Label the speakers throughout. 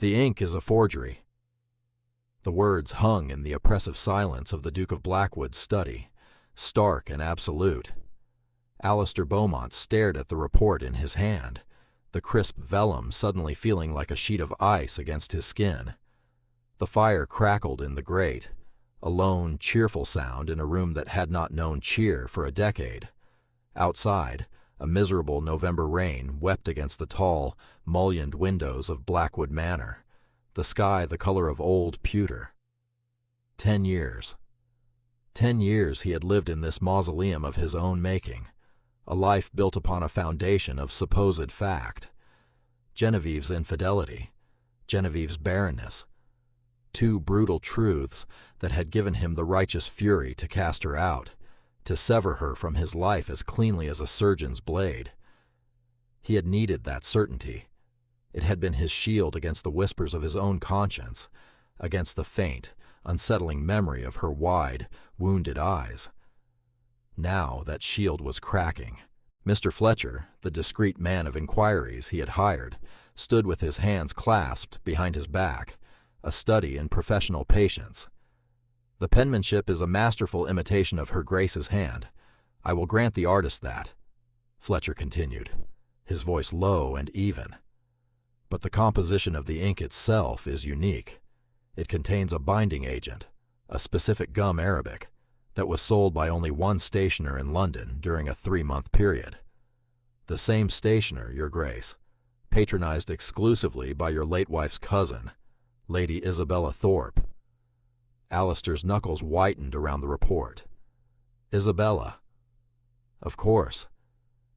Speaker 1: The ink is a forgery." The words hung in the oppressive silence of the Duke of Blackwood's study, stark and absolute. Alistair Beaumont stared at the report in his hand, the crisp vellum suddenly feeling like a sheet of ice against his skin. The fire crackled in the grate, a lone, cheerful sound in a room that had not known cheer for a decade. Outside, a miserable November rain wept against the tall, mullioned windows of Blackwood Manor, the sky the color of old pewter. 10 years. 10 years he had lived in this mausoleum of his own making, a life built upon a foundation of supposed fact. Genevieve's infidelity, Genevieve's barrenness, two brutal truths that had given him the righteous fury to cast her out, to sever her from his life as cleanly as a surgeon's blade. He had needed that certainty. It had been his shield against the whispers of his own conscience, against the faint, unsettling memory of her wide, wounded eyes. Now that shield was cracking. Mr. Fletcher, the discreet man of inquiries he had hired, stood with his hands clasped behind his back, a study in professional patience. "The penmanship is a masterful imitation of Her Grace's hand. I will grant the artist that," Fletcher continued, his voice low and even. "But the composition of the ink itself is unique. It contains a binding agent, a specific gum arabic, that was sold by only one stationer in London during a 3-month period. The same stationer, Your Grace, patronized exclusively by your late wife's cousin, Lady Isabella Thorpe." Alistair's knuckles whitened around the report. Isabella. Of course.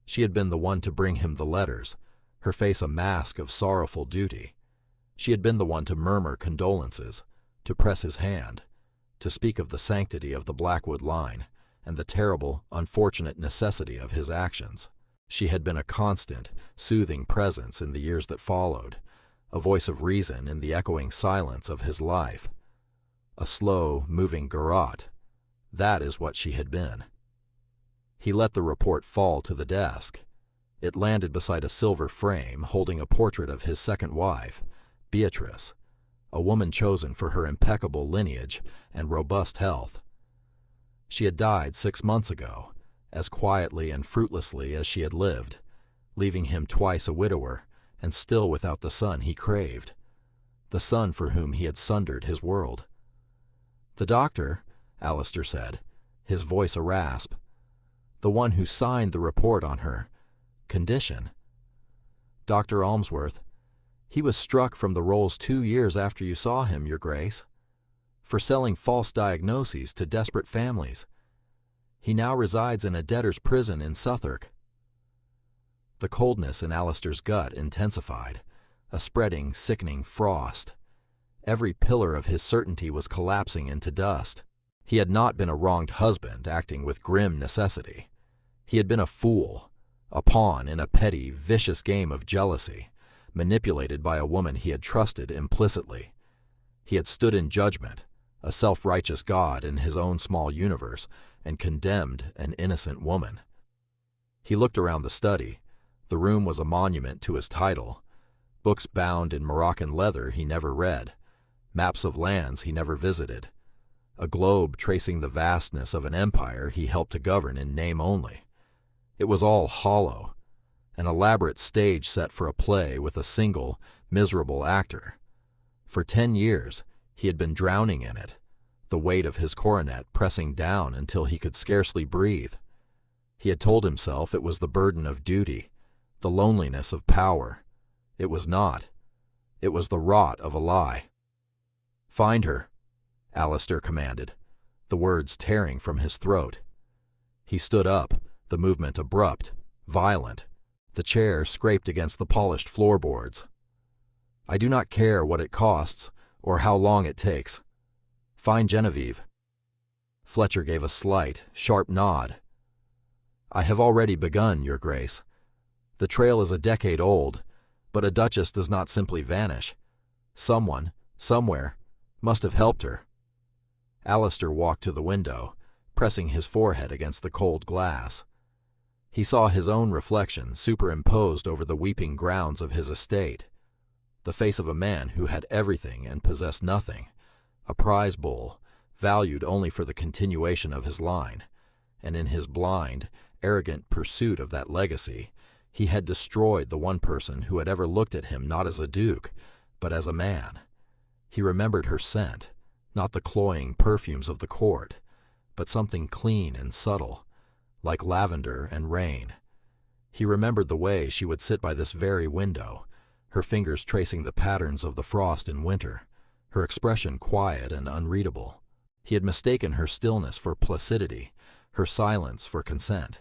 Speaker 1: She had been the one to bring him the letters, her face a mask of sorrowful duty. She had been the one to murmur condolences, to press his hand, to speak of the sanctity of the Blackwood line and the terrible, unfortunate necessity of his actions. She had been a constant, soothing presence in the years that followed, a voice of reason in the echoing silence of his life. A slow, moving garrote. That is what she had been. He let the report fall to the desk. It landed beside a silver frame holding a portrait of his second wife, Beatrice, a woman chosen for her impeccable lineage and robust health. She had died 6 months ago, as quietly and fruitlessly as she had lived, leaving him twice a widower and still without the son he craved, the son for whom he had sundered his world. "The doctor," Alistair said, his voice a rasp, "the one who signed the report on her condition. Dr. Almsworth, he was struck from the rolls 2 years after you saw him, Your Grace, for selling false diagnoses to desperate families. He now resides in a debtor's prison in Southwark." The coldness in Alistair's gut intensified, a spreading, sickening frost. Every pillar of his certainty was collapsing into dust. He had not been a wronged husband acting with grim necessity. He had been a fool, a pawn in a petty, vicious game of jealousy, manipulated by a woman he had trusted implicitly. He had stood in judgment, a self-righteous god in his own small universe, and condemned an innocent woman. He looked around the study. The room was a monument to his title. Books bound in Moroccan leather he never read, maps of lands he never visited, a globe tracing the vastness of an empire he helped to govern in name only. It was all hollow, an elaborate stage set for a play with a single, miserable actor. For 10 years, he had been drowning in it, the weight of his coronet pressing down until he could scarcely breathe. He had told himself it was the burden of duty, the loneliness of power. It was not. It was the rot of a lie. "Find her," Alistair commanded, the words tearing from his throat. He stood up, the movement abrupt, violent. The chair scraped against the polished floorboards. "I do not care what it costs or how long it takes. Find Genevieve." Fletcher gave a slight, sharp nod. "I have already begun, Your Grace. The trail is a decade old, but a duchess does not simply vanish. Someone, somewhere, must have helped her." Alistair walked to the window, pressing his forehead against the cold glass. He saw his own reflection superimposed over the weeping grounds of his estate. the face of a man who had everything and possessed nothing, a prize bull, valued only for the continuation of his line, and in his blind, arrogant pursuit of that legacy, he had destroyed the one person who had ever looked at him not as a duke, but as a man. He remembered her scent, not the cloying perfumes of the court, but something clean and subtle, like lavender and rain. He remembered the way she would sit by this very window, her fingers tracing the patterns of the frost in winter, her expression quiet and unreadable. He had mistaken her stillness for placidity, her silence for consent.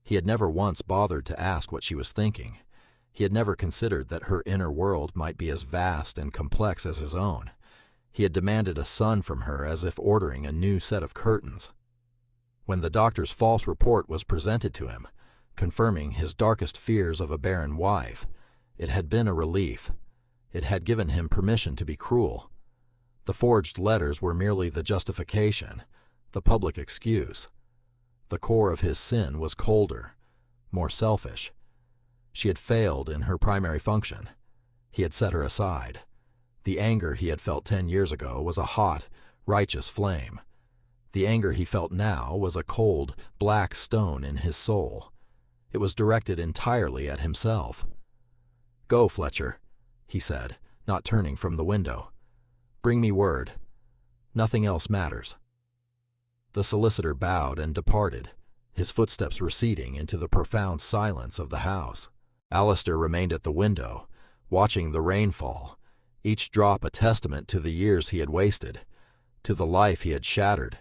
Speaker 1: He had never once bothered to ask what she was thinking. He had never considered that her inner world might be as vast and complex as his own. He had demanded a son from her as if ordering a new set of curtains. When the doctor's false report was presented to him, confirming his darkest fears of a barren wife, it had been a relief. It had given him permission to be cruel. The forged letters were merely the justification, the public excuse. The core of his sin was colder, more selfish. She had failed in her primary function. He had set her aside. The anger he had felt 10 years ago was a hot, righteous flame. The anger he felt now was a cold, black stone in his soul. It was directed entirely at himself. "Go, Fletcher," he said, not turning from the window. "Bring me word. Nothing else matters." The solicitor bowed and departed, his footsteps receding into the profound silence of the house. Alistair remained at the window, watching the rain fall, each drop a testament to the years he had wasted, to the life he had shattered.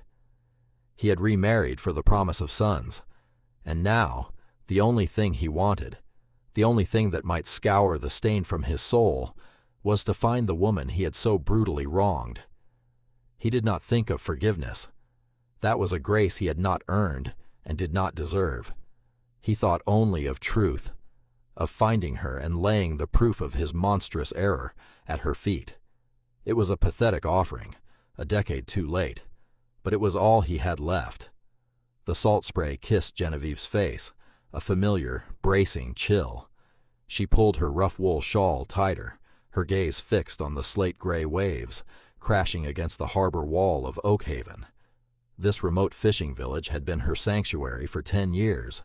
Speaker 1: He had remarried for the promise of sons, and now, the only thing he wanted, the only thing that might scour the stain from his soul, was to find the woman he had so brutally wronged. He did not think of forgiveness. That was a grace he had not earned and did not deserve. He thought only of truth, of finding her and laying the proof of his monstrous error at her feet. It was a pathetic offering, a decade too late, but it was all he had left. The salt spray kissed Genevieve's face, a familiar, bracing chill. She pulled her rough wool shawl tighter, her gaze fixed on the slate-gray waves, crashing against the harbor wall of Oakhaven. This remote fishing village had been her sanctuary for 10 years.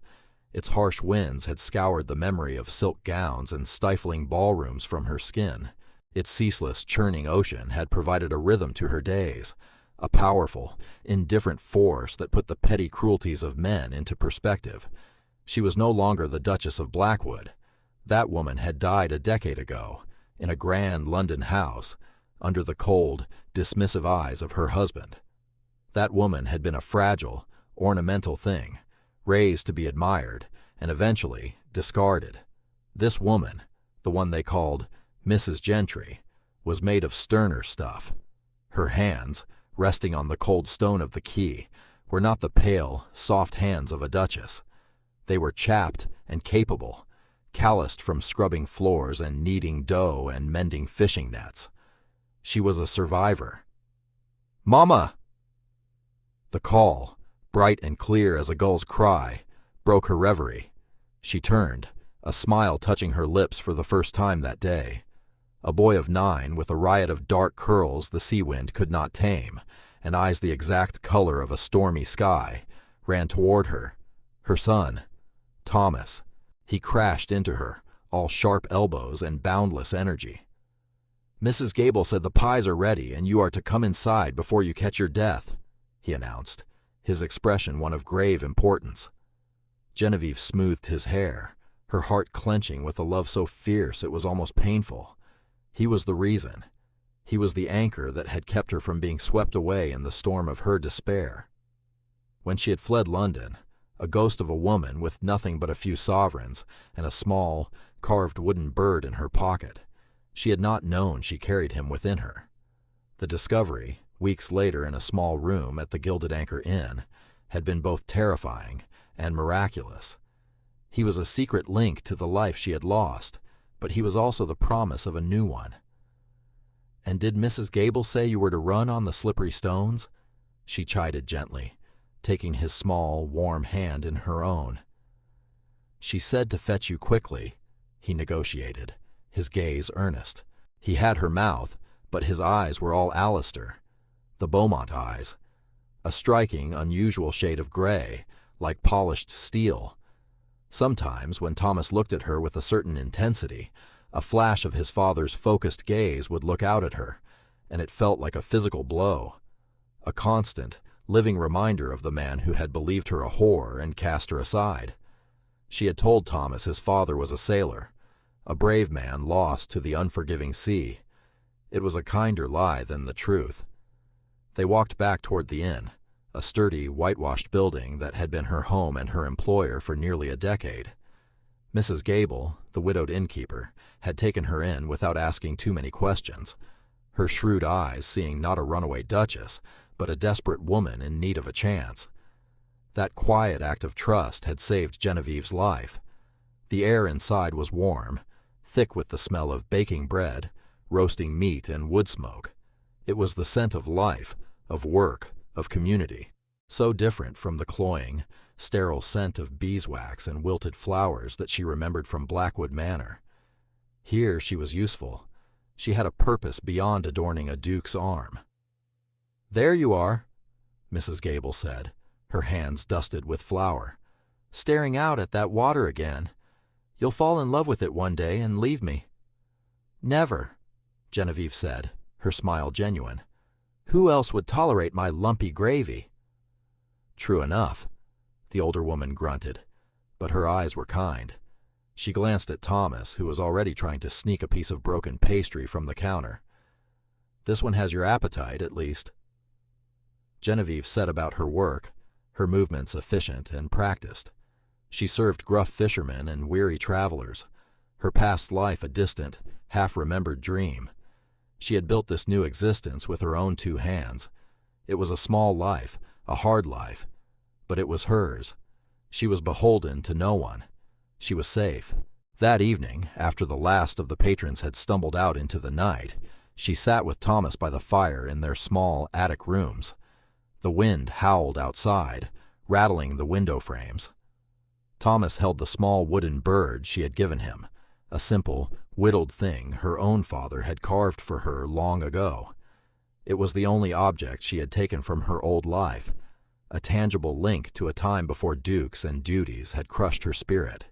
Speaker 1: Its harsh winds had scoured the memory of silk gowns and stifling ballrooms from her skin. Its ceaseless, churning ocean had provided a rhythm to her days, a powerful, indifferent force that put the petty cruelties of men into perspective. She was no longer the Duchess of Blackwood. That woman had died a decade ago, in a grand London house, under the cold, dismissive eyes of her husband. That woman had been a fragile, ornamental thing, raised to be admired, and eventually discarded. This woman, the one they called Mrs. Gentry, was made of sterner stuff. Her hands, resting on the cold stone of the key, were not the pale, soft hands of a duchess. They were chapped and capable, calloused from scrubbing floors and kneading dough and mending fishing nets. She was a survivor. "Mama!" The call, bright and clear as a gull's cry, broke her reverie. She turned, a smile touching her lips for the first time that day. A boy of 9 with a riot of dark curls the sea wind could not tame, and eyes the exact color of a stormy sky, ran toward her. Her son, Thomas. He crashed into her, all sharp elbows and boundless energy. "Mrs. Gable said the pies are ready and you are to come inside before you catch your death," he announced, his expression one of grave importance. Genevieve smoothed his hair, her heart clenching with a love so fierce it was almost painful. He was the reason. He was the anchor that had kept her from being swept away in the storm of her despair. When she had fled London, a ghost of a woman with nothing but a few sovereigns and a small, carved wooden bird in her pocket, she had not known she carried him within her. The discovery, weeks later in a small room at the Gilded Anchor Inn, had been both terrifying and miraculous. He was a secret link to the life she had lost, but he was also the promise of a new one. "And did Mrs. Gable say you were to run on the slippery stones?" she chided gently, taking his small, warm hand in her own. "She said to fetch you quickly," he negotiated, his gaze earnest. He had her mouth, but his eyes were all Alistair, the Beaumont eyes, a striking, unusual shade of gray, like polished steel. Sometimes, when Thomas looked at her with a certain intensity, a flash of his father's focused gaze would look out at her, and it felt like a physical blow, a constant, living reminder of the man who had believed her a whore and cast her aside. She had told Thomas his father was a sailor, a brave man lost to the unforgiving sea. It was a kinder lie than the truth. They walked back toward the inn, a sturdy, whitewashed building that had been her home and her employer for nearly a decade. Mrs. Gable, the widowed innkeeper, had taken her in without asking too many questions, her shrewd eyes seeing not a runaway duchess, but a desperate woman in need of a chance. That quiet act of trust had saved Genevieve's life. The air inside was warm, thick with the smell of baking bread, roasting meat, and wood smoke. It was the scent of life, of work, of community, so different from the cloying, sterile scent of beeswax and wilted flowers that she remembered from Blackwood Manor. Here she was useful. She had a purpose beyond adorning a duke's arm. "There you are," Mrs. Gable said, her hands dusted with flour, "staring out at that water again. You'll fall in love with it one day and leave me." "Never," Genevieve said, her smile genuine. "Who else would tolerate my lumpy gravy?" "True enough," the older woman grunted, but her eyes were kind. She glanced at Thomas, who was already trying to sneak a piece of broken pastry from the counter. "This one has your appetite, at least." Genevieve set about her work, her movements efficient and practiced. She served gruff fishermen and weary travelers, her past life a distant, half-remembered dream. She had built this new existence with her own 2 hands. It was a small life, a hard life, but it was hers. She was beholden to no one. She was safe. That evening, after the last of the patrons had stumbled out into the night, she sat with Thomas by the fire in their small attic rooms. The wind howled outside, rattling the window frames. Thomas held the small wooden bird she had given him, a simple, whittled thing her own father had carved for her long ago. It was the only object she had taken from her old life, a tangible link to a time before dukes and duties had crushed her spirit.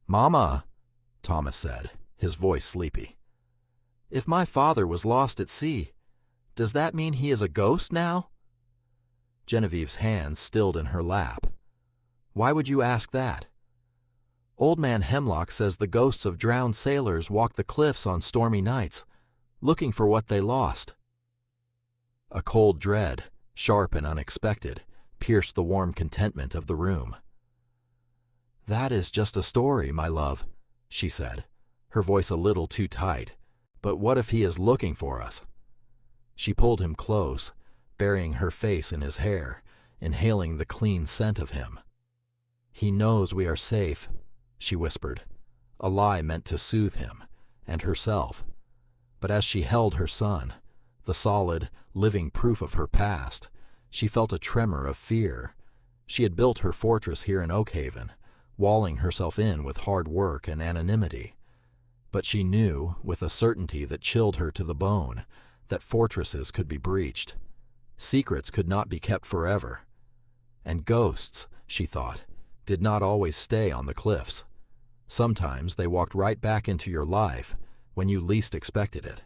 Speaker 1: "Mama," Thomas said, his voice sleepy, "if my father was lost at sea, does that mean he is a ghost now?" Genevieve's hands stilled in her lap. "Why would you ask that?" "Old Man Hemlock says the ghosts of drowned sailors walk the cliffs on stormy nights, looking for what they lost." A cold dread, sharp and unexpected, pierced the warm contentment of the room. "That is just a story, my love," she said, her voice a little too tight. "But what if he is looking for us?" She pulled him close, burying her face in his hair, inhaling the clean scent of him. "He knows we are safe," she whispered, a lie meant to soothe him, and herself. But as she held her son, the solid, living proof of her past, she felt a tremor of fear. She had built her fortress here in Oakhaven, walling herself in with hard work and anonymity. But she knew, with a certainty that chilled her to the bone, that fortresses could be breached. Secrets could not be kept forever. And ghosts, she thought, did not always stay on the cliffs. Sometimes they walked right back into your life when you least expected it.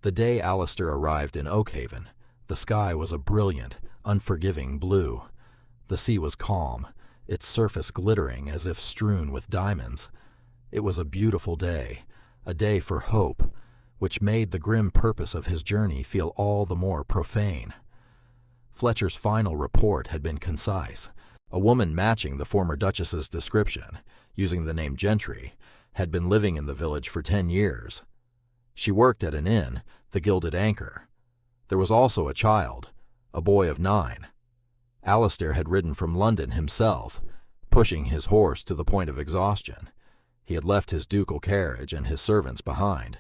Speaker 1: The day Alistair arrived in Oakhaven, the sky was a brilliant, unforgiving blue. The sea was calm, its surface glittering as if strewn with diamonds. It was a beautiful day, a day for hope, which made the grim purpose of his journey feel all the more profane. Fletcher's final report had been concise. A woman matching the former Duchess's description, using the name Gentry, had been living in the village for 10 years. She worked at an inn, the Gilded Anchor. There was also a child, a boy of 9. Alistair had ridden from London himself, pushing his horse to the point of exhaustion. He had left his ducal carriage and his servants behind.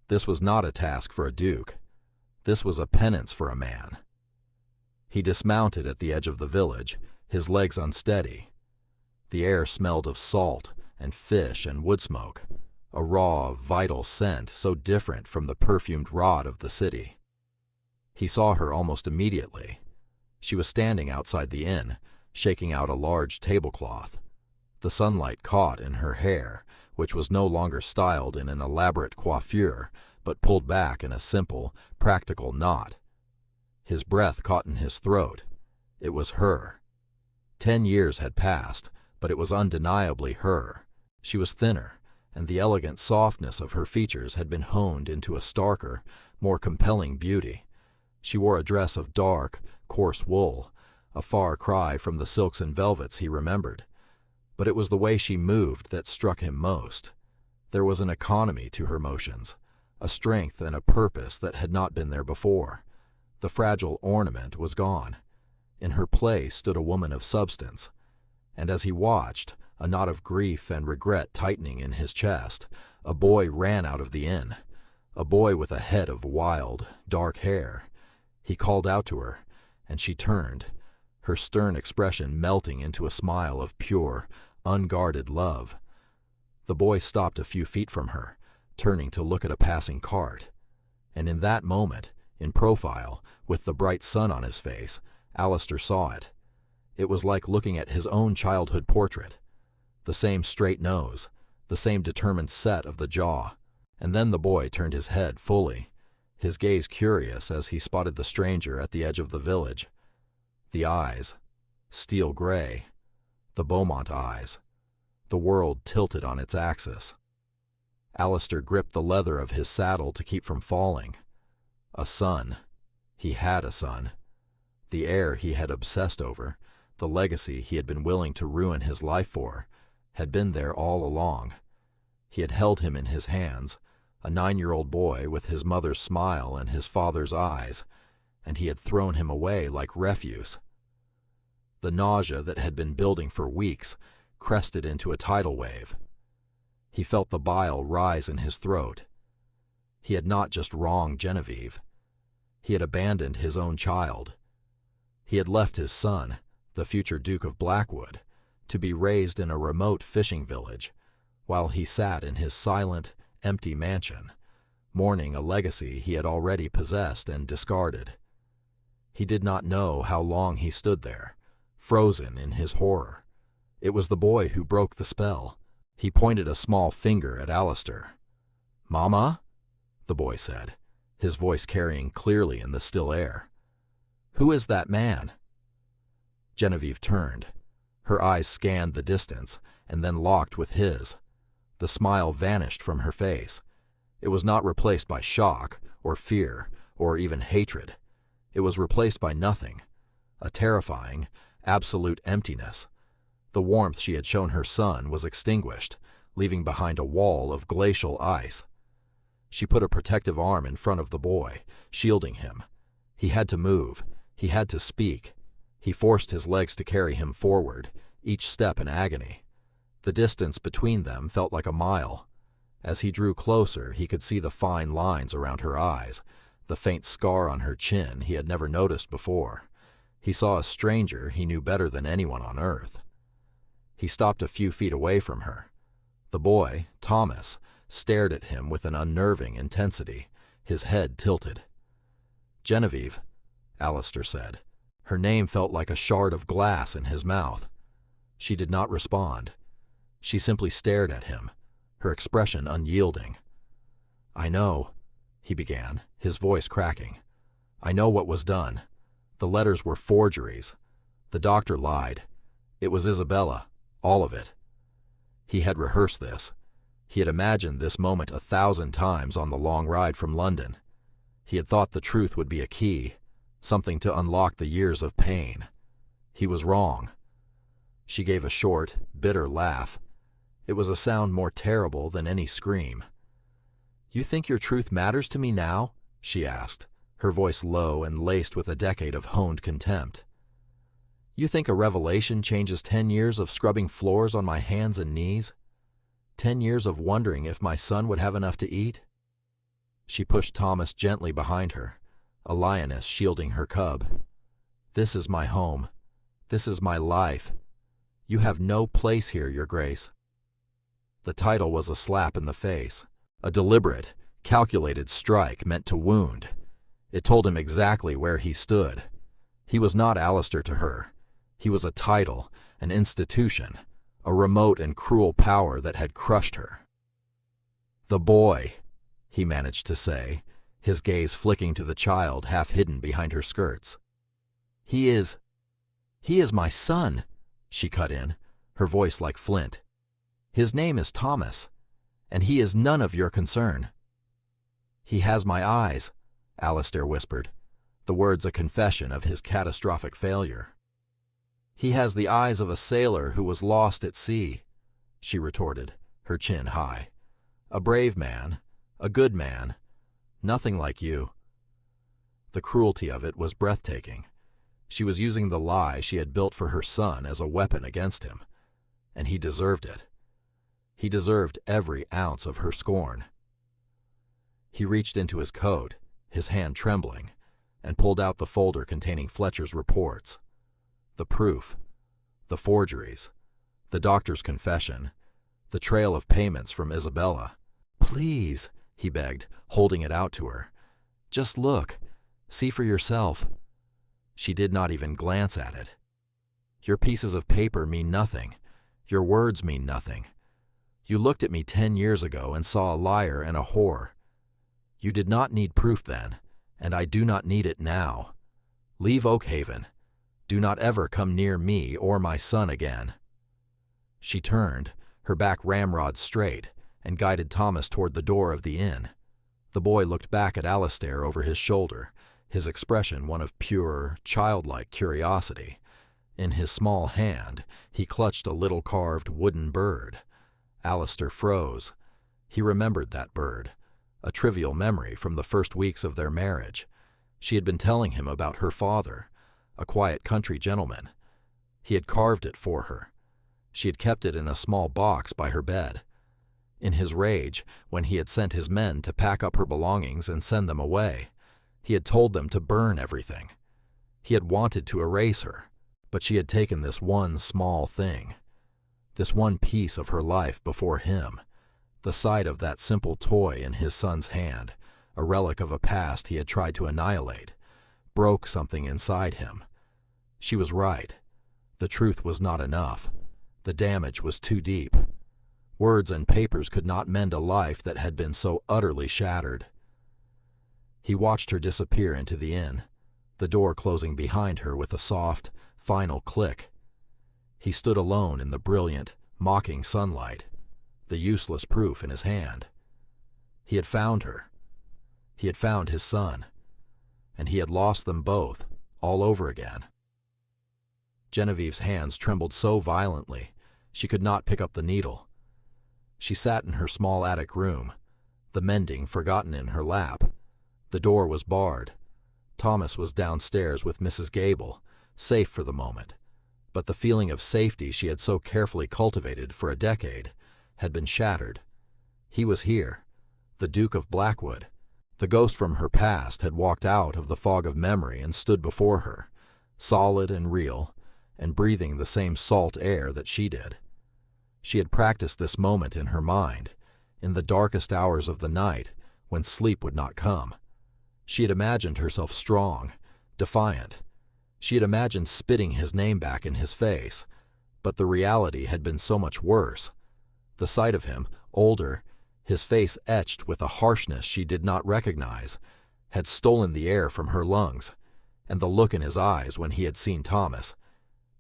Speaker 1: This was not a task for a duke. This was a penance for a man. He dismounted at the edge of the village, his legs unsteady. The air smelled of salt and fish and wood smoke. a raw, vital scent so different from the perfumed rot of the city. He saw her almost immediately. She was standing outside the inn, shaking out a large tablecloth. The sunlight caught in her hair, which was no longer styled in an elaborate coiffure, but pulled back in a simple, practical knot. His breath caught in his throat. It was her. 10 years had passed, but it was undeniably her. She was thinner, and the elegant softness of her features had been honed into a starker, more compelling beauty. She wore a dress of dark, coarse wool, a far cry from the silks and velvets he remembered. But it was the way she moved that struck him most. There was an economy to her motions, a strength and a purpose that had not been there before. The fragile ornament was gone. In her place stood a woman of substance. And as he watched, a knot of grief and regret tightening in his chest, a boy ran out of the inn, a boy with a head of wild, dark hair. He called out to her, and she turned, her stern expression melting into a smile of pure, unguarded love. The boy stopped a few feet from her, turning to look at a passing cart. And in that moment, in profile, with the bright sun on his face, Alistair saw it. It was like looking at his own childhood portrait. The same straight nose, the same determined set of the jaw. And then the boy turned his head fully, his gaze curious as he spotted the stranger at the edge of the village. The eyes, steel gray, the Beaumont eyes, the world tilted on its axis. Alistair gripped the leather of his saddle to keep from falling. A son. He had a son. The heir he had obsessed over, the legacy he had been willing to ruin his life for, had been there all along. He had held him in his hands, a 9-year-old boy with his mother's smile and his father's eyes, and he had thrown him away like refuse. The nausea that had been building for weeks crested into a tidal wave. He felt the bile rise in his throat. He had not just wronged Genevieve. He had abandoned his own child. He had left his son, the future Duke of Blackwood, to be raised in a remote fishing village, while he sat in his silent, empty mansion, mourning a legacy he had already possessed and discarded. He did not know how long he stood there, frozen in his horror. It was the boy who broke the spell. He pointed a small finger at Alistair. "Mama?" the boy said, his voice carrying clearly in the still air. "Who is that man?" Genevieve turned. Her eyes scanned the distance and then locked with his. The smile vanished from her face. It was not replaced by shock or fear or even hatred. It was replaced by nothing, a terrifying, absolute emptiness. The warmth she had shown her son was extinguished, leaving behind a wall of glacial ice. She put a protective arm in front of the boy, shielding him. He had to move. He had to speak. He forced his legs to carry him forward, each step an agony. The distance between them felt like a mile. As he drew closer, he could see the fine lines around her eyes, the faint scar on her chin he had never noticed before. He saw a stranger he knew better than anyone on earth. He stopped a few feet away from her. The boy, Thomas, stared at him with an unnerving intensity, his head tilted. "Genevieve," Alistair said. Her name felt like a shard of glass in his mouth. She did not respond. She simply stared at him, her expression unyielding. "I know," he began, his voice cracking. "I know what was done. The letters were forgeries. The doctor lied. It was Isabella, all of it." He had rehearsed this. He had imagined this moment 1,000 times on the long ride from London. He had thought the truth would be a key, something to unlock the years of pain. He was wrong. She gave a short, bitter laugh. It was a sound more terrible than any scream. "You think your truth matters to me now?" she asked, her voice low and laced with a decade of honed contempt. "You think a revelation changes 10 years of scrubbing floors on my hands and knees? 10 years of wondering if my son would have enough to eat?" She pushed Thomas gently behind her, a lioness shielding her cub. "This is my home. This is my life. You have no place here, Your Grace." The title was a slap in the face, a deliberate, calculated strike meant to wound. It told him exactly where he stood. He was not Alistair to her. He was a title, an institution, a remote and cruel power that had crushed her. "The boy," he managed to say, his gaze flicking to the child half hidden behind her skirts. He is my son," she cut in, her voice like flint. "His name is Thomas, and he is none of your concern." "He has my eyes," Alistair whispered, the words a confession of his catastrophic failure. "He has the eyes of a sailor who was lost at sea," she retorted, her chin high. "A brave man, a good man, nothing like you." The cruelty of it was breathtaking. She was using the lie she had built for her son as a weapon against him, and he deserved it. He deserved every ounce of her scorn. He reached into his coat, his hand trembling, and pulled out the folder containing Fletcher's reports. The proof, the forgeries, the doctor's confession, the trail of payments from Isabella. "Please," he begged, holding it out to her. "Just look. See for yourself." She did not even glance at it. "Your pieces of paper mean nothing. Your words mean nothing. You looked at me 10 years ago and saw a liar and a whore. You did not need proof then, and I do not need it now. Leave Oakhaven. Do not ever come near me or my son again." She turned, her back ramrod straight, and guided Thomas toward the door of the inn. The boy looked back at Alistair over his shoulder, his expression one of pure, childlike curiosity. In his small hand, he clutched a little carved wooden bird. Alistair froze. He remembered that bird, a trivial memory from the first weeks of their marriage. She had been telling him about her father, a quiet country gentleman. He had carved it for her. She had kept it in a small box by her bed. In his rage, when he had sent his men to pack up her belongings and send them away, he had told them to burn everything. He had wanted to erase her, but she had taken this one small thing, this one piece of her life before him. The sight of that simple toy in his son's hand, a relic of a past he had tried to annihilate, broke something inside him. She was right. The truth was not enough. The damage was too deep. Words and papers could not mend a life that had been so utterly shattered. He watched her disappear into the inn, the door closing behind her with a soft, final click. He stood alone in the brilliant, mocking sunlight, the useless proof in his hand. He had found her. He had found his son, and he had lost them both, all over again. Genevieve's hands trembled so violently, she could not pick up the needle. She sat in her small attic room, the mending forgotten in her lap. The door was barred. Thomas was downstairs with Mrs. Gable, safe for the moment, but the feeling of safety she had so carefully cultivated for a decade had been shattered. He was here, the Duke of Blackwood. The ghost from her past had walked out of the fog of memory and stood before her, solid and real, and breathing the same salt air that she did. She had practiced this moment in her mind, in the darkest hours of the night when sleep would not come. She had imagined herself strong, defiant. She had imagined spitting his name back in his face, but the reality had been so much worse. The sight of him, older, his face etched with a harshness she did not recognize, had stolen the air from her lungs, and the look in his eyes when he had seen Thomas.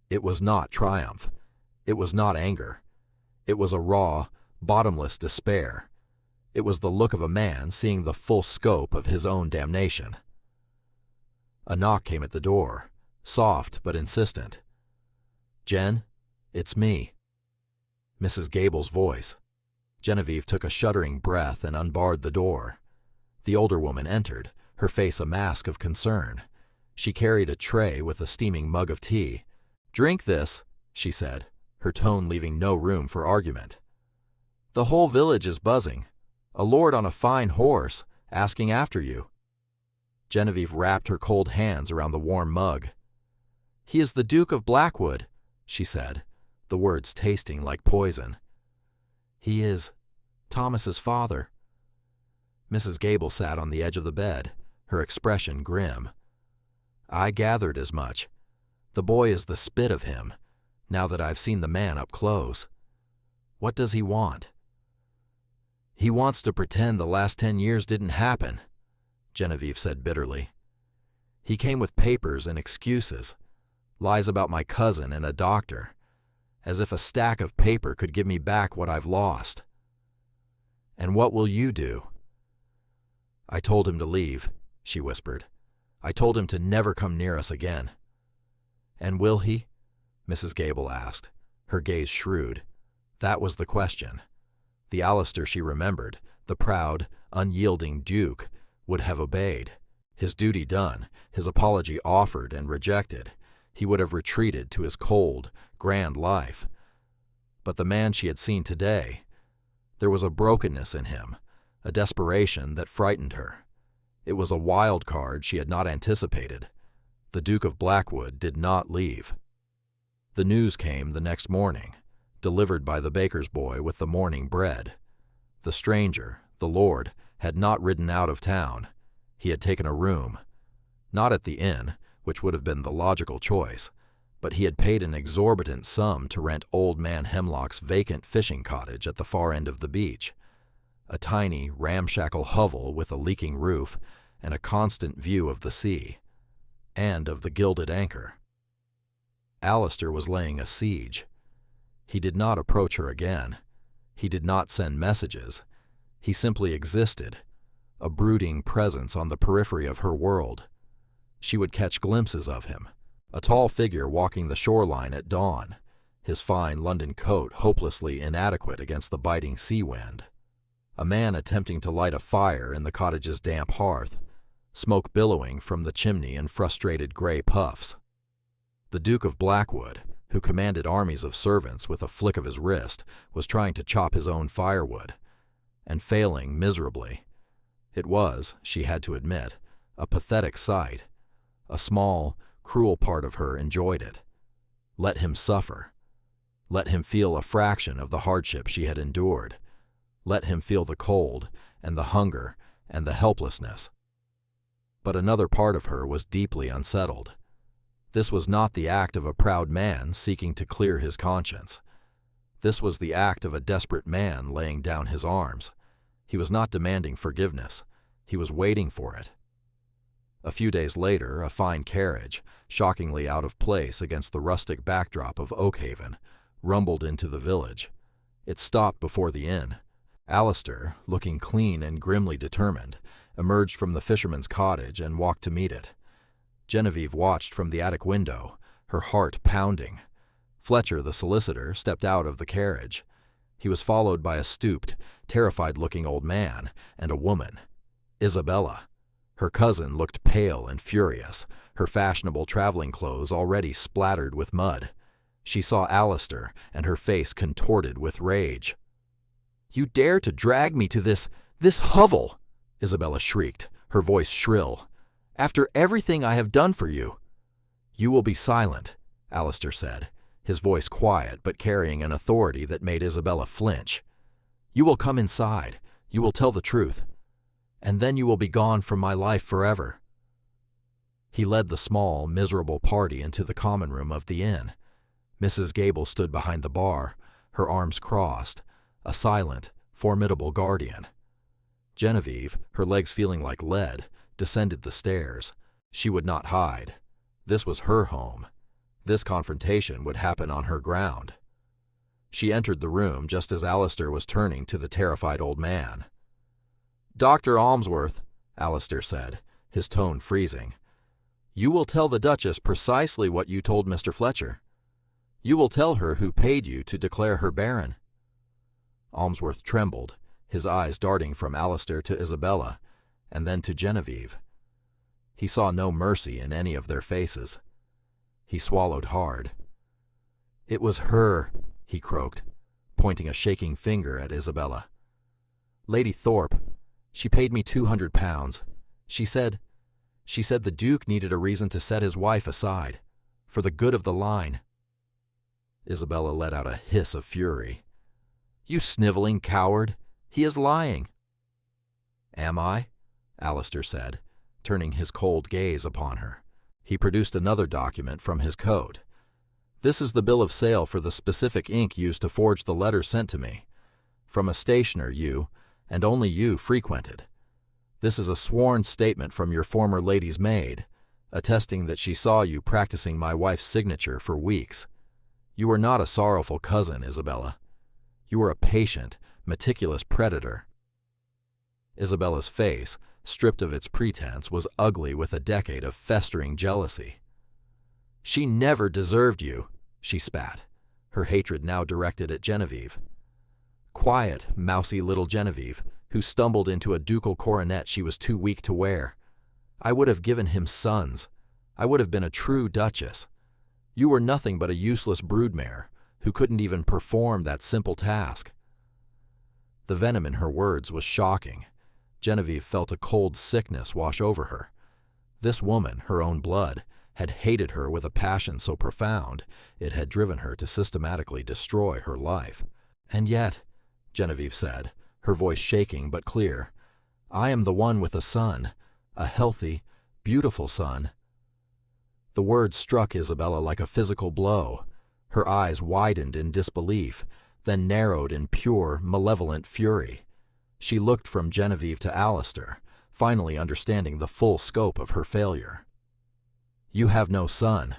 Speaker 1: It was not triumph. It was not anger. It was a raw, bottomless despair. It was the look of a man seeing the full scope of his own damnation. A knock came at the door, soft but insistent. "Jen, it's me." Mrs. Gable's voice. Genevieve took a shuddering breath and unbarred the door. The older woman entered, her face a mask of concern. She carried a tray with a steaming mug of tea. "Drink this," she said, her tone leaving no room for argument. "The whole village is buzzing. A lord on a fine horse, asking after you." Genevieve wrapped her cold hands around the warm mug. "He is the Duke of Blackwood," she said, the words tasting like poison. He is Thomas's father." Mrs. Gable sat on the edge of the bed, her expression grim. "I gathered as much. The boy is the spit of him, now that I've seen the man up close. What does he want?" "He wants to pretend the last 10 years didn't happen," Genevieve said bitterly. "He came with papers and excuses, lies about my cousin and a doctor, as if a stack of paper could give me back what I've lost." "And what will you do?" "I told him to leave," she whispered. "I told him to never come near us again." "And will he?" Mrs. Gable asked, her gaze shrewd. That was the question. The Alistair she remembered, the proud, unyielding Duke, would have obeyed. His duty done, his apology offered and rejected, he would have retreated to his cold, grand life. But the man she had seen today, there was a brokenness in him, a desperation that frightened her. It was a wild card she had not anticipated. The Duke of Blackwood did not leave. The news came the next morning, delivered by the baker's boy with the morning bread. The stranger, the lord, had not ridden out of town. He had taken a room, not at the inn, which would have been the logical choice, but he had paid an exorbitant sum to rent Old Man Hemlock's vacant fishing cottage at the far end of the beach, a tiny, ramshackle hovel with a leaking roof and a constant view of the sea, and of the gilded anchor. Alistair was laying a siege. He did not approach her again. He did not send messages. He simply existed, a brooding presence on the periphery of her world. She would catch glimpses of him, a tall figure walking the shoreline at dawn, his fine London coat hopelessly inadequate against the biting sea wind. A man attempting to light a fire in the cottage's damp hearth, smoke billowing from the chimney in frustrated gray puffs. The Duke of Blackwood, who commanded armies of servants with a flick of his wrist, was trying to chop his own firewood, and failing miserably. It was, she had to admit, a pathetic sight. A small, cruel part of her enjoyed it. Let him suffer. Let him feel a fraction of the hardship she had endured. Let him feel the cold, and the hunger, and the helplessness. But another part of her was deeply unsettled. This was not the act of a proud man seeking to clear his conscience. This was the act of a desperate man laying down his arms. He was not demanding forgiveness. He was waiting for it. A few days later, a fine carriage, shockingly out of place against the rustic backdrop of Oakhaven, rumbled into the village. It stopped before the inn. Alistair, looking clean and grimly determined, emerged from the fisherman's cottage and walked to meet it. Genevieve watched from the attic window, her heart pounding. Fletcher, the solicitor, stepped out of the carriage. He was followed by a stooped, terrified-looking old man and a woman, Isabella. Her cousin looked pale and furious, her fashionable traveling clothes already splattered with mud. She saw Alistair, and her face contorted with rage. "You dare to drag me to this hovel!" Isabella shrieked, her voice shrill. "After everything I have done for you." "You will be silent," Alistair said, his voice quiet but carrying an authority that made Isabella flinch. "You will come inside. You will tell the truth. And then you will be gone from my life forever." He led the small, miserable party into the common room of the inn. Mrs. Gable stood behind the bar, her arms crossed, a silent, formidable guardian. Genevieve, her legs feeling like lead, descended the stairs. She would not hide. This was her home. This confrontation would happen on her ground. She entered the room just as Alistair was turning to the terrified old man. "Dr. Almsworth," Alistair said, his tone freezing, "you will tell the Duchess precisely what you told Mr. Fletcher. You will tell her who paid you to declare her barren." Almsworth trembled, his eyes darting from Alistair to Isabella, and then to Genevieve. He saw no mercy in any of their faces. He swallowed hard. "It was her," he croaked, pointing a shaking finger at Isabella. "Lady Thorpe. She paid me £200. She said the Duke needed a reason to set his wife aside, for the good of the line." Isabella let out a hiss of fury. You sniveling coward! He is lying." "Am I?" Alistair said, turning his cold gaze upon her. He produced another document from his coat. "This is the bill of sale for the specific ink used to forge the letter sent to me, from a stationer you, and only you, frequented. This is a sworn statement from your former lady's maid, attesting that she saw you practicing my wife's signature for weeks. You were not a sorrowful cousin, Isabella. You were a patient, meticulous predator." Isabella's face, stripped of its pretense, was ugly with a decade of festering jealousy. "She never deserved you," she spat, her hatred now directed at Genevieve. Quiet, mousy little Genevieve, who stumbled into a ducal coronet she was too weak to wear. "I would have given him sons. I would have been a true duchess. You were nothing but a useless broodmare, who couldn't even perform that simple task." The venom in her words was shocking. Genevieve felt a cold sickness wash over her. This woman, her own blood, had hated her with a passion so profound it had driven her to systematically destroy her life. "And yet," Genevieve said, her voice shaking but clear, "I am the one with a son, a healthy, beautiful son." The words struck Isabella like a physical blow. Her eyes widened in disbelief, then narrowed in pure, malevolent fury. She looked from Genevieve to Alistair, finally understanding the full scope of her failure. "You have no son,"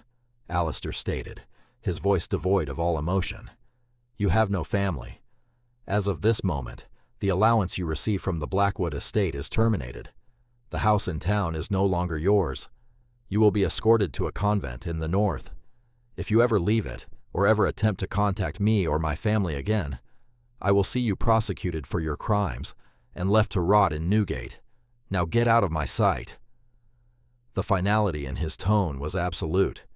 Speaker 1: Alistair stated, his voice devoid of all emotion. "You have no family. As of this moment, the allowance you receive from the Blackwood estate is terminated. The house in town is no longer yours. You will be escorted to a convent in the north. If you ever leave it, or ever attempt to contact me or my family again, I will see you prosecuted for your crimes and left to rot in Newgate. Now get out of my sight." The finality in his tone was absolute.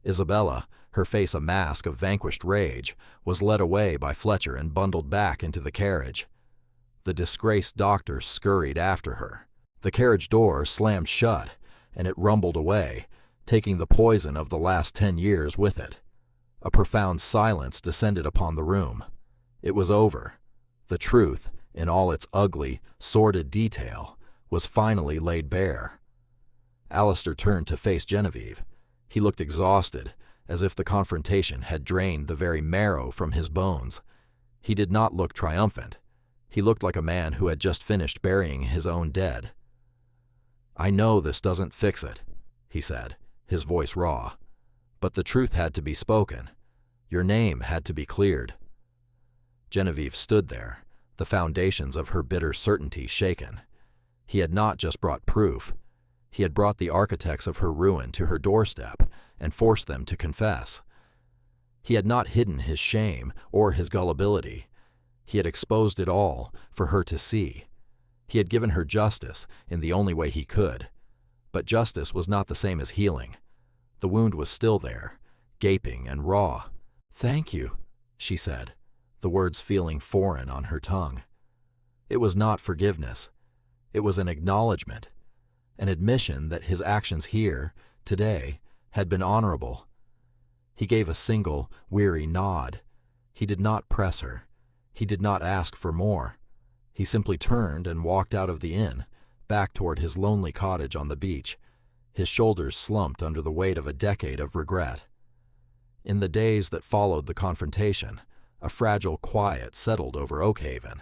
Speaker 1: Isabella, her face a mask of vanquished rage, was led away by Fletcher and bundled back into the carriage. The disgraced doctor scurried after her. The carriage door slammed shut, and it rumbled away, taking the poison of the last 10 years with it. A profound silence descended upon the room. It was over. The truth, in all its ugly, sordid detail, was finally laid bare. Alistair turned to face Genevieve. He looked exhausted, as if the confrontation had drained the very marrow from his bones. He did not look triumphant. He looked like a man who had just finished burying his own dead. "I know this doesn't fix it," he said, his voice raw. "But the truth had to be spoken. Your name had to be cleared." Genevieve stood there, the foundations of her bitter certainty shaken. He had not just brought proof. He had brought the architects of her ruin to her doorstep and forced them to confess. He had not hidden his shame or his gullibility. He had exposed it all for her to see. He had given her justice in the only way he could. But justice was not the same as healing. The wound was still there, gaping and raw. "Thank you," she said, the words feeling foreign on her tongue. It was not forgiveness. It was an acknowledgement, an admission that his actions here, today, had been honorable. He gave a single, weary nod. He did not press her. He did not ask for more. He simply turned and walked out of the inn, back toward his lonely cottage on the beach. His shoulders slumped under the weight of a decade of regret. In the days that followed the confrontation, a fragile quiet settled over Oakhaven.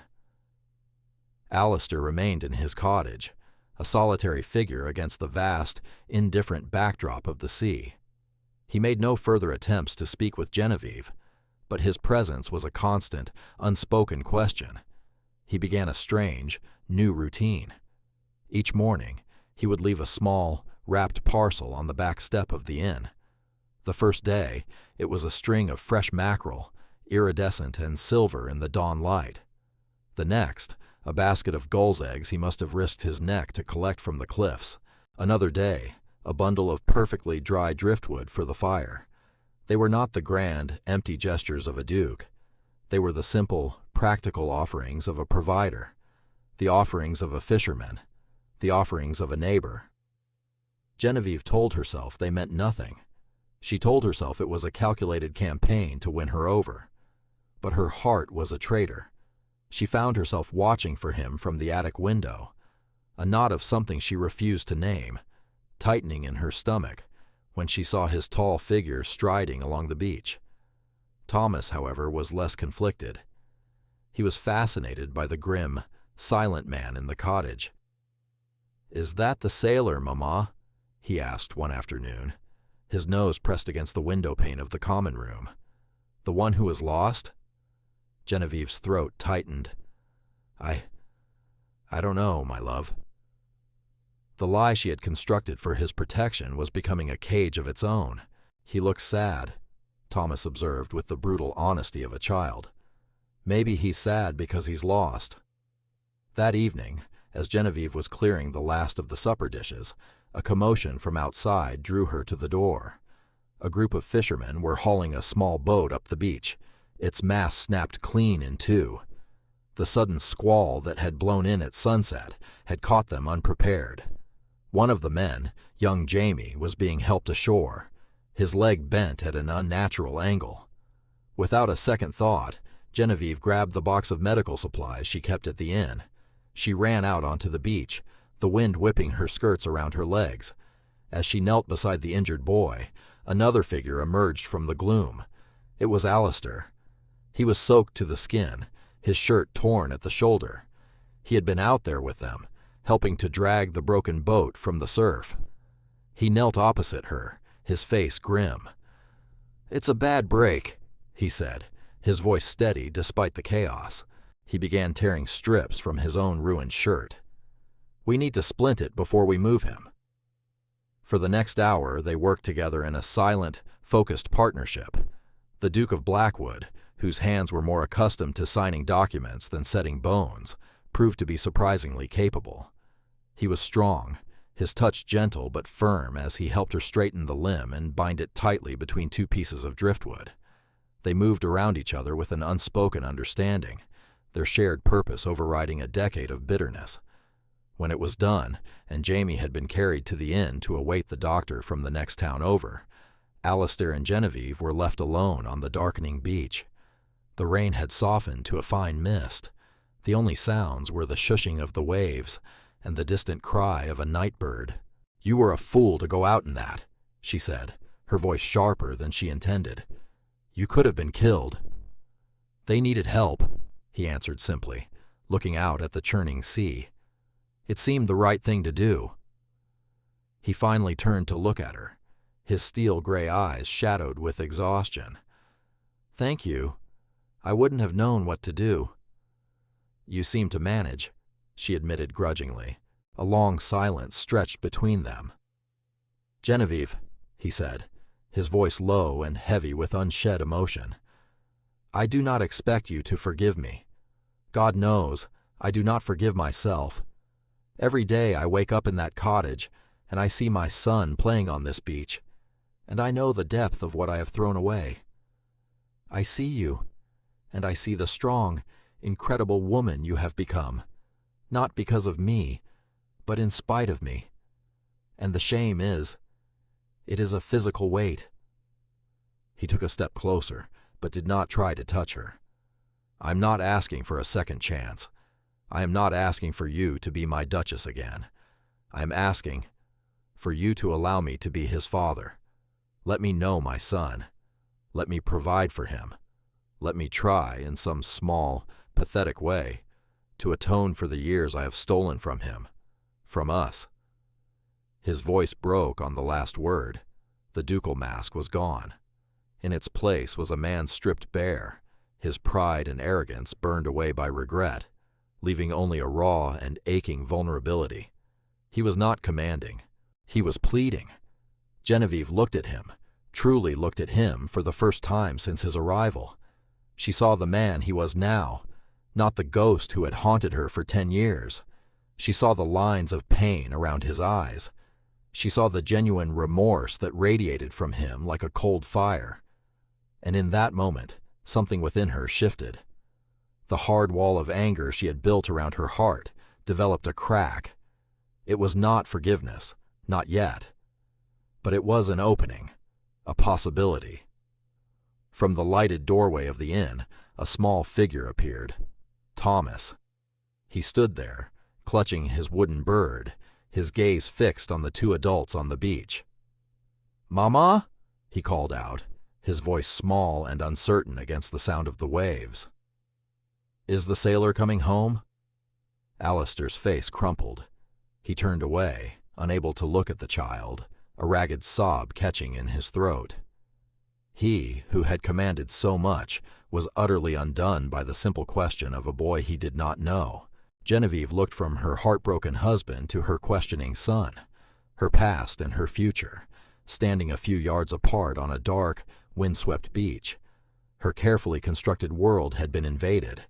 Speaker 1: Alistair remained in his cottage, a solitary figure against the vast, indifferent backdrop of the sea. He made no further attempts to speak with Genevieve, but his presence was a constant, unspoken question. He began a strange, new routine. Each morning, he would leave a small, wrapped parcel on the back step of the inn. The first day, it was a string of fresh mackerel, iridescent and silver in the dawn light. The next, a basket of gulls' eggs he must have risked his neck to collect from the cliffs. Another day, a bundle of perfectly dry driftwood for the fire. They were not the grand, empty gestures of a duke. They were the simple, practical offerings of a provider, the offerings of a fisherman, the offerings of a neighbor. Genevieve told herself they meant nothing. She told herself it was a calculated campaign to win her over. but her heart was a traitor. She found herself watching for him from the attic window, a knot of something she refused to name, tightening in her stomach when she saw his tall figure striding along the beach. Thomas, however, was less conflicted. He was fascinated by the grim, silent man in the cottage. "Is that the sailor, Mama?" he asked one afternoon, his nose pressed against the window pane of the common room. "The one who was lost?" Genevieve's throat tightened. I don't know, my love." The lie she had constructed for his protection was becoming a cage of its own. "He looks sad," Thomas observed with the brutal honesty of a child. "Maybe he's sad because he's lost." That evening, as Genevieve was clearing the last of the supper dishes, a commotion from outside drew her to the door. A group of fishermen were hauling a small boat up the beach. Its mast snapped clean in two. The sudden squall that had blown in at sunset had caught them unprepared. One of the men, young Jamie, was being helped ashore, his leg bent at an unnatural angle. Without a second thought, Genevieve grabbed the box of medical supplies she kept at the inn. She ran out onto the beach, the wind whipping her skirts around her legs. As she knelt beside the injured boy, another figure emerged from the gloom. It was Alistair. He was soaked to the skin, his shirt torn at the shoulder. He had been out there with them, helping to drag the broken boat from the surf. He knelt opposite her, his face grim. "It's a bad break," he said, his voice steady despite the chaos. He began tearing strips from his own ruined shirt. "We need to splint it before we move him." For the next hour, they worked together in a silent, focused partnership. The Duke of Blackwood, whose hands were more accustomed to signing documents than setting bones, proved to be surprisingly capable. He was strong, his touch gentle but firm as he helped her straighten the limb and bind it tightly between two pieces of driftwood. They moved around each other with an unspoken understanding, their shared purpose overriding a decade of bitterness. When it was done, and Jamie had been carried to the inn to await the doctor from the next town over, Alistair and Genevieve were left alone on the darkening beach. The rain had softened to a fine mist. The only sounds were the shushing of the waves and the distant cry of a night bird. "You were a fool to go out in that," she said, her voice sharper than she intended. "You could have been killed." "They needed help," he answered simply, looking out at the churning sea. It seemed the right thing to do. He finally turned to look at her, his steel-gray eyes shadowed with exhaustion. "Thank you. I wouldn't have known what to do." "You seem to manage," she admitted grudgingly. A long silence stretched between them. "Genevieve," he said, his voice low and heavy with unshed emotion, "I do not expect you to forgive me. God knows, I do not forgive myself. Every day I wake up in that cottage, and I see my son playing on this beach, and I know the depth of what I have thrown away. I see you, and I see the strong, incredible woman you have become, not because of me, but in spite of me. And the shame is, it is a physical weight." He took a step closer, but did not try to touch her. "I'm not asking for a second chance. I am not asking for you to be my Duchess again. I am asking for you to allow me to be his father. Let me know my son. Let me provide for him. Let me try, in some small, pathetic way, to atone for the years I have stolen from him, from us." His voice broke on the last word. The ducal mask was gone. In its place was a man stripped bare, his pride and arrogance burned away by regret, leaving only a raw and aching vulnerability. He was not commanding. He was pleading. Genevieve looked at him, truly looked at him for the first time since his arrival. She saw the man he was now, not the ghost who had haunted her for 10 years. She saw the lines of pain around his eyes. She saw the genuine remorse that radiated from him like a cold fire. And in that moment, something within her shifted. The hard wall of anger she had built around her heart developed a crack. It was not forgiveness, not yet. But it was an opening, a possibility. From the lighted doorway of the inn, a small figure appeared. Thomas. He stood there, clutching his wooden bird, his gaze fixed on the two adults on the beach. "Mama?" he called out, his voice small and uncertain against the sound of the waves. "Is the sailor coming home?" Alistair's face crumpled. He turned away, unable to look at the child, a ragged sob catching in his throat. He, who had commanded so much, was utterly undone by the simple question of a boy he did not know. Genevieve looked from her heartbroken husband to her questioning son, her past and her future, standing a few yards apart on a dark, windswept beach. Her carefully constructed world had been invaded,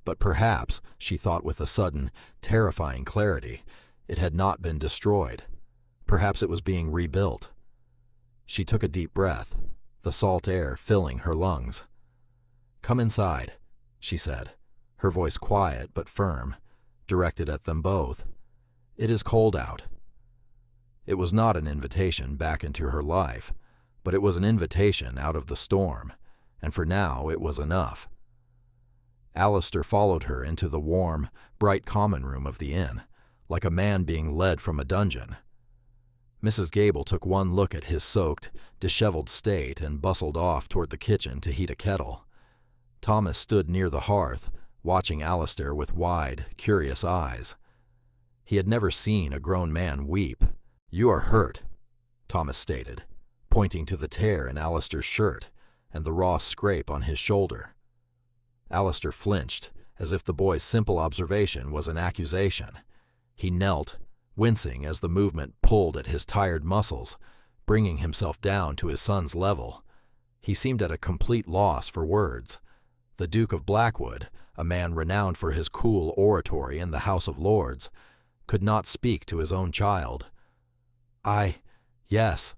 Speaker 1: but perhaps, she thought with a sudden, terrifying clarity, it had not been destroyed. Perhaps it was being rebuilt. She took a deep breath, the salt air filling her lungs. "Come inside," she said, her voice quiet but firm, directed at them both. "It is cold out." It was not an invitation back into her life, but it was an invitation out of the storm, and for now it was enough. Alistair followed her into the warm, bright common room of the inn, like a man being led from a dungeon. Mrs. Gable took one look at his soaked, disheveled state and bustled off toward the kitchen to heat a kettle. Thomas stood near the hearth, watching Alistair with wide, curious eyes. He had never seen a grown man weep. "You are hurt," Thomas stated, pointing to the tear in Alistair's shirt and the raw scrape on his shoulder. Alistair flinched, as if the boy's simple observation was an accusation. He knelt, wincing as the movement pulled at his tired muscles, bringing himself down to his son's level. He seemed at a complete loss for words. The Duke of Blackwood, a man renowned for his cool oratory in the House of Lords, could not speak to his own child. Yes,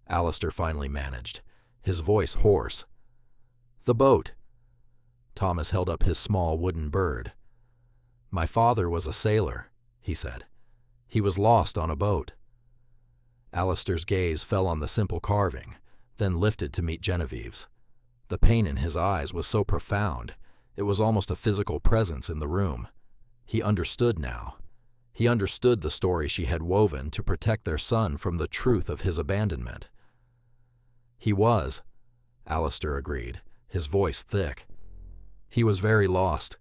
Speaker 1: Alistair finally managed, his voice hoarse. "The boat." Thomas held up his small wooden bird. "My father was a sailor," he said. "He was lost on a boat." Alistair's gaze fell on the simple carving, then lifted to meet Genevieve's. The pain in his eyes was so profound, it was almost a physical presence in the room. He understood now. He understood the story she had woven to protect their son from the truth of his abandonment. "He was," Alistair agreed, his voice thick. "He was very lost."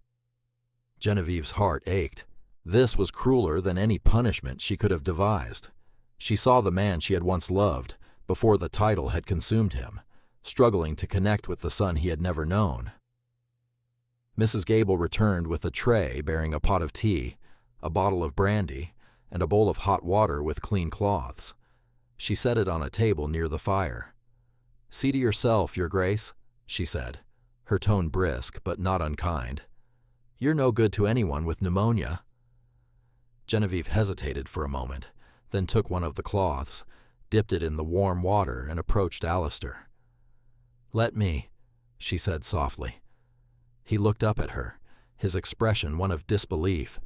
Speaker 1: Genevieve's heart ached. This was crueler than any punishment she could have devised. She saw the man she had once loved, before the title had consumed him, struggling to connect with the son he had never known. Mrs. Gable returned with a tray bearing a pot of tea, a bottle of brandy, and a bowl of hot water with clean cloths. She set it on a table near the fire. "See to yourself, Your Grace," she said, her tone brisk but not unkind. "You're no good to anyone with pneumonia." Genevieve hesitated for a moment, then took one of the cloths, dipped it in the warm water, and approached Alistair. "Let me," she said softly. He looked up at her, his expression one of disbelief.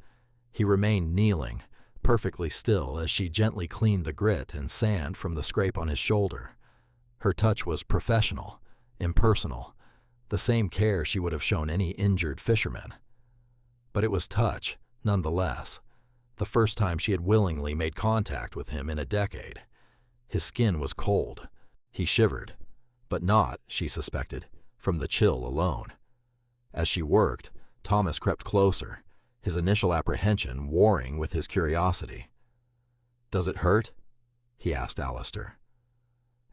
Speaker 1: He remained kneeling, perfectly still as she gently cleaned the grit and sand from the scrape on his shoulder. Her touch was professional, impersonal, the same care she would have shown any injured fisherman. But it was touch, nonetheless, the first time she had willingly made contact with him in a decade. His skin was cold. He shivered, but not, she suspected, from the chill alone. As she worked, Thomas crept closer, his initial apprehension warring with his curiosity. "Does it hurt?" he asked Alistair.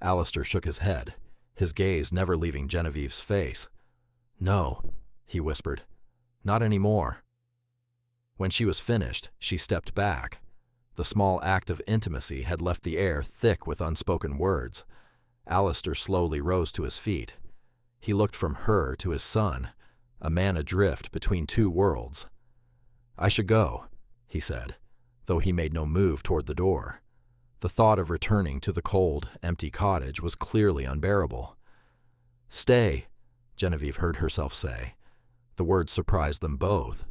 Speaker 1: Alistair shook his head, his gaze never leaving Genevieve's face. "No," he whispered, "not anymore." When she was finished, she stepped back. The small act of intimacy had left the air thick with unspoken words. Alistair slowly rose to his feet. He looked from her to his son, a man adrift between two worlds. "I should go," he said, though he made no move toward the door. The thought of returning to the cold, empty cottage was clearly unbearable. "Stay," Genevieve heard herself say. The words surprised them both.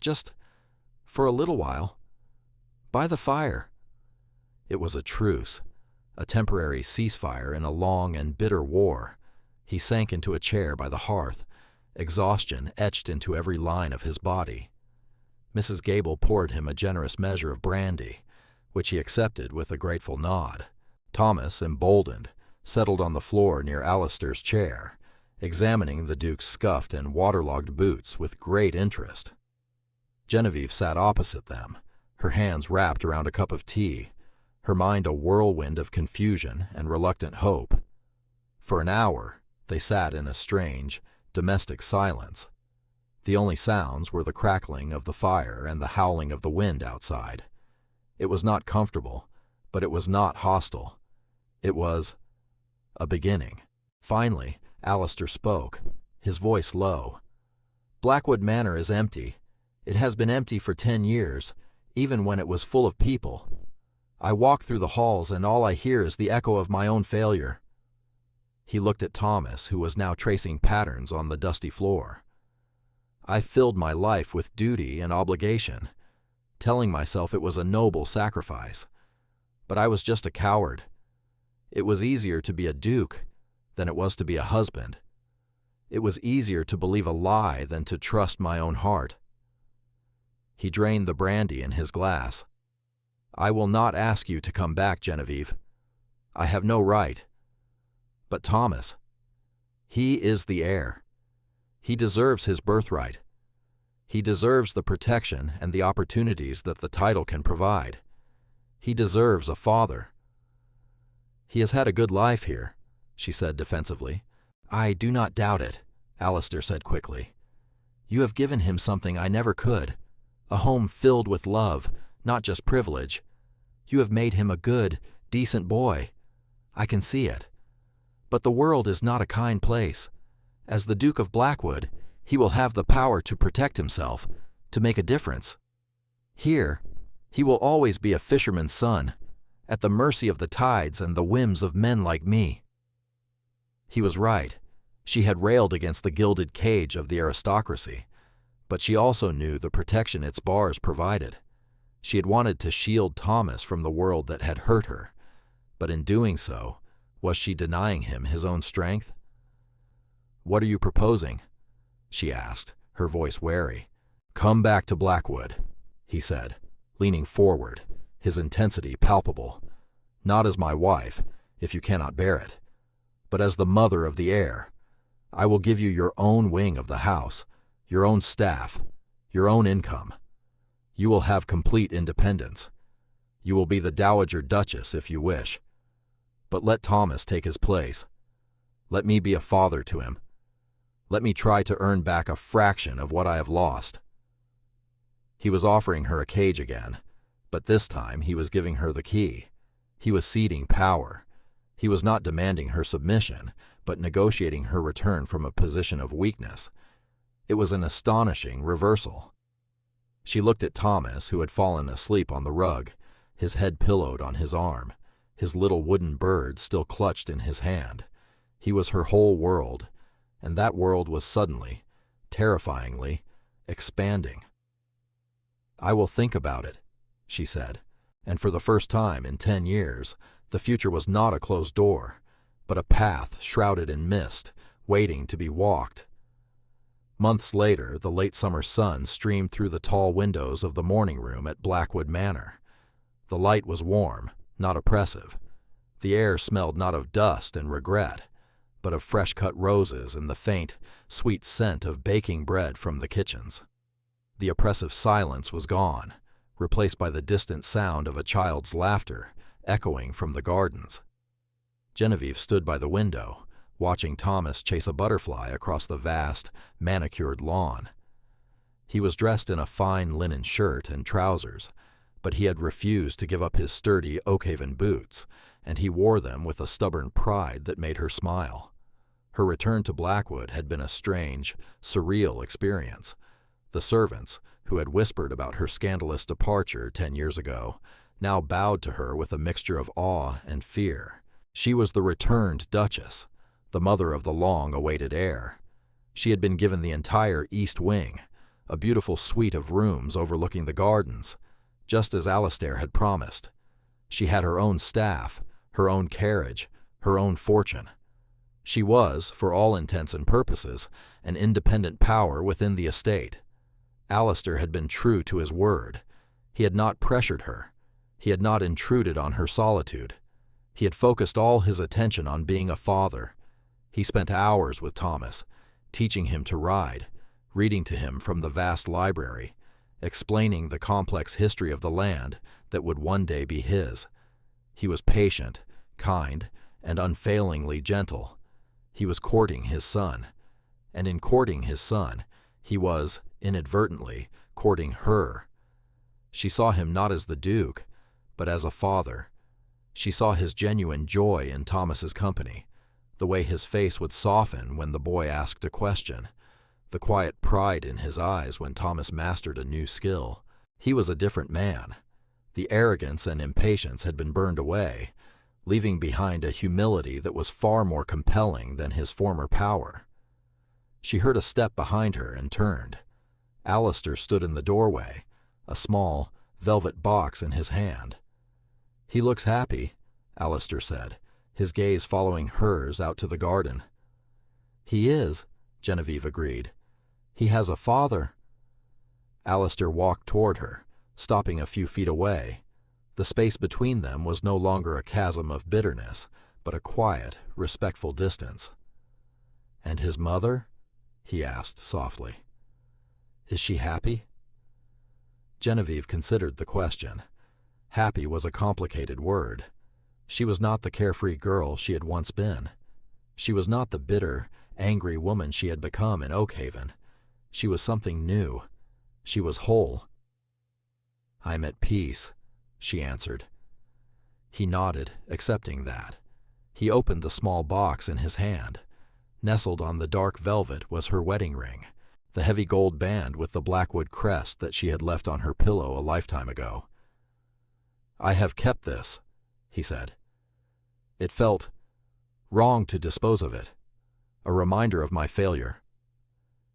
Speaker 1: "Just for a little while. By the fire." It was a truce, a temporary ceasefire in a long and bitter war. He sank into a chair by the hearth, exhaustion etched into every line of his body. Mrs. Gable poured him a generous measure of brandy, which he accepted with a grateful nod. Thomas, emboldened, settled on the floor near Alistair's chair, examining the Duke's scuffed and waterlogged boots with great interest. Genevieve sat opposite them, her hands wrapped around a cup of tea, her mind a whirlwind of confusion and reluctant hope. For an hour, they sat in a strange, domestic silence. The only sounds were the crackling of the fire and the howling of the wind outside. It was not comfortable, but it was not hostile. It was a beginning. Finally, Alistair spoke, his voice low. "Blackwood Manor is empty. It has been empty for 10 years, even when it was full of people. I walk through the halls and all I hear is the echo of my own failure." He looked at Thomas, who was now tracing patterns on the dusty floor. "I filled my life with duty and obligation, telling myself it was a noble sacrifice. But I was just a coward. It was easier to be a duke than it was to be a husband. It was easier to believe a lie than to trust my own heart." He drained the brandy in his glass. "I will not ask you to come back, Genevieve. I have no right. But Thomas, he is the heir. He deserves his birthright. He deserves the protection and the opportunities that the title can provide. He deserves a father." "He has had a good life here," she said defensively. "I do not doubt it," Alistair said quickly. "You have given him something I never could, a home filled with love, not just privilege. You have made him a good, decent boy. I can see it. But the world is not a kind place. As the Duke of Blackwood, he will have the power to protect himself, to make a difference. Here, he will always be a fisherman's son, at the mercy of the tides and the whims of men like me." He was right. She had railed against the gilded cage of the aristocracy, but she also knew the protection its bars provided. She had wanted to shield Thomas from the world that had hurt her, but in doing so, was she denying him his own strength? "What are you proposing?" she asked, her voice wary. "Come back to Blackwood," he said, leaning forward, his intensity palpable. "Not as my wife, if you cannot bear it, but as the mother of the heir. I will give you your own wing of the house, your own staff, your own income. You will have complete independence. You will be the Dowager Duchess if you wish. But let Thomas take his place. Let me be a father to him. Let me try to earn back a fraction of what I have lost." He was offering her a cage again, but this time he was giving her the key. He was ceding power. He was not demanding her submission, but negotiating her return from a position of weakness. It was an astonishing reversal. She looked at Thomas, who had fallen asleep on the rug, his head pillowed on his arm, his little wooden bird still clutched in his hand. He was her whole world, and that world was suddenly, terrifyingly, expanding. "I will think about it," she said, and for the first time in 10 years, the future was not a closed door, but a path shrouded in mist, waiting to be walked. Months later, the late summer sun streamed through the tall windows of the morning room at Blackwood Manor. The light was warm, not oppressive. The air smelled not of dust and regret, but of fresh-cut roses and the faint, sweet scent of baking bread from the kitchens. The oppressive silence was gone, replaced by the distant sound of a child's laughter, echoing from the gardens. Genevieve stood by the window, watching Thomas chase a butterfly across the vast, manicured lawn. He was dressed in a fine linen shirt and trousers, but he had refused to give up his sturdy Oakhaven boots, and he wore them with a stubborn pride that made her smile. Her return to Blackwood had been a strange, surreal experience. The servants, who had whispered about her scandalous departure 10 years ago, now bowed to her with a mixture of awe and fear. She was the returned Duchess, the mother of the long-awaited heir. She had been given the entire East Wing, a beautiful suite of rooms overlooking the gardens, just as Alistair had promised. She had her own staff, her own carriage, her own fortune. She was, for all intents and purposes, an independent power within the estate. Alistair had been true to his word. He had not pressured her. He had not intruded on her solitude. He had focused all his attention on being a father. He spent hours with Thomas, teaching him to ride, reading to him from the vast library, explaining the complex history of the land that would one day be his. He was patient, kind, and unfailingly gentle. He was courting his son, and in courting his son, he was, inadvertently, courting her. She saw him not as the Duke, but as a father. She saw his genuine joy in Thomas's company, the way his face would soften when the boy asked a question, the quiet pride in his eyes when Thomas mastered a new skill. He was a different man. The arrogance and impatience had been burned away, leaving behind a humility that was far more compelling than his former power. She heard a step behind her and turned. Alistair stood in the doorway, a small, velvet box in his hand. "He looks happy," Alistair said, his gaze following hers out to the garden. "He is," Genevieve agreed. "He has a father." Alistair walked toward her, stopping a few feet away. The space between them was no longer a chasm of bitterness, but a quiet, respectful distance. "And his mother?" he asked softly. "Is she happy?" Genevieve considered the question. Happy was a complicated word. She was not the carefree girl she had once been. She was not the bitter, angry woman she had become in Oakhaven. She was something new. She was whole. "I'm at peace," she answered. He nodded, accepting that. He opened the small box in his hand. Nestled on the dark velvet was her wedding ring, the heavy gold band with the Blackwood crest that she had left on her pillow a lifetime ago. "I have kept this," he said. It felt wrong to dispose of it, a reminder of my failure.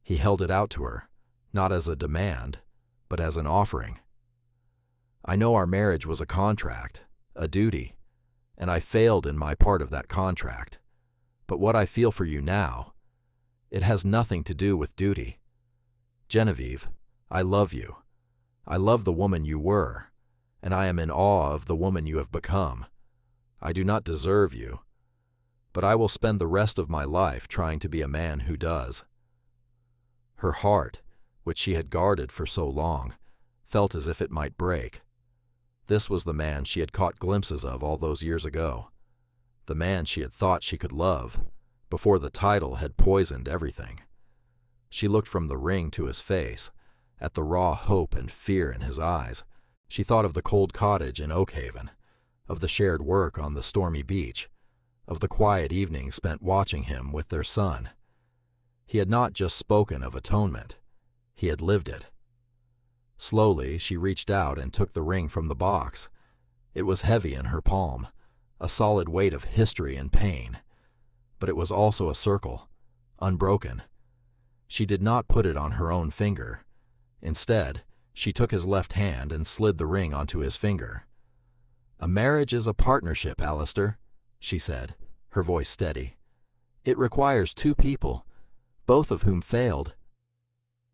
Speaker 1: He held it out to her, not as a demand, but as an offering. "I know our marriage was a contract, a duty, and I failed in my part of that contract. But what I feel for you now, it has nothing to do with duty. Genevieve, I love you. I love the woman you were, and I am in awe of the woman you have become. I do not deserve you, but I will spend the rest of my life trying to be a man who does." Her heart, which she had guarded for so long, felt as if it might break. This was the man she had caught glimpses of all those years ago. The man she had thought she could love, before the title had poisoned everything. She looked from the ring to his face, at the raw hope and fear in his eyes. She thought of the cold cottage in Oakhaven, of the shared work on the stormy beach, of the quiet evenings spent watching him with their son. He had not just spoken of atonement, he had lived it. Slowly, she reached out and took the ring from the box. It was heavy in her palm, a solid weight of history and pain, but it was also a circle, unbroken. She did not put it on her own finger. Instead, she took his left hand and slid the ring onto his finger. "A marriage is a partnership, Alistair," she said, her voice steady. "It requires two people, both of whom failed."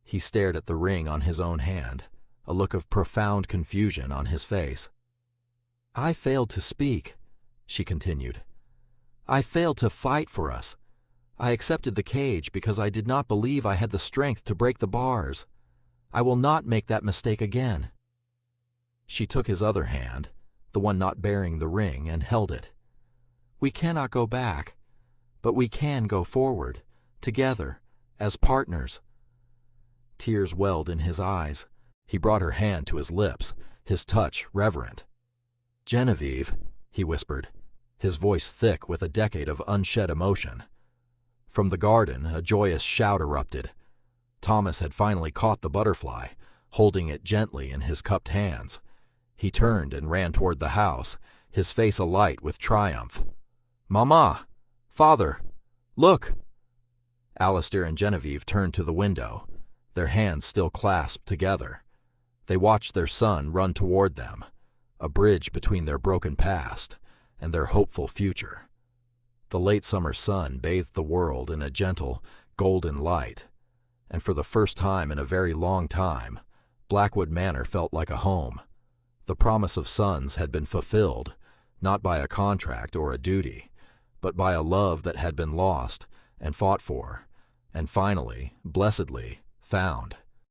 Speaker 1: He stared at the ring on his own hand, a look of profound confusion on his face. "I failed to speak," she continued. "I failed to fight for us. I accepted the cage because I did not believe I had the strength to break the bars. I will not make that mistake again." She took his other hand, the one not bearing the ring, and held it. "We cannot go back, but we can go forward, together, as partners." Tears welled in his eyes. He brought her hand to his lips, his touch reverent. "Genevieve," he whispered, his voice thick with a decade of unshed emotion. From the garden, a joyous shout erupted. Thomas had finally caught the butterfly, holding it gently in his cupped hands. He turned and ran toward the house, his face alight with triumph. "Mama! Father! Look!" Alistair and Genevieve turned to the window, their hands still clasped together. They watched their son run toward them, a bridge between their broken past and their hopeful future. The late summer sun bathed the world in a gentle, golden light, and for the first time in a very long time, Blackwood Manor felt like a home. The promise of sons had been fulfilled, not by a contract or a duty, but by a love that had been lost and fought for, and finally, blessedly, found.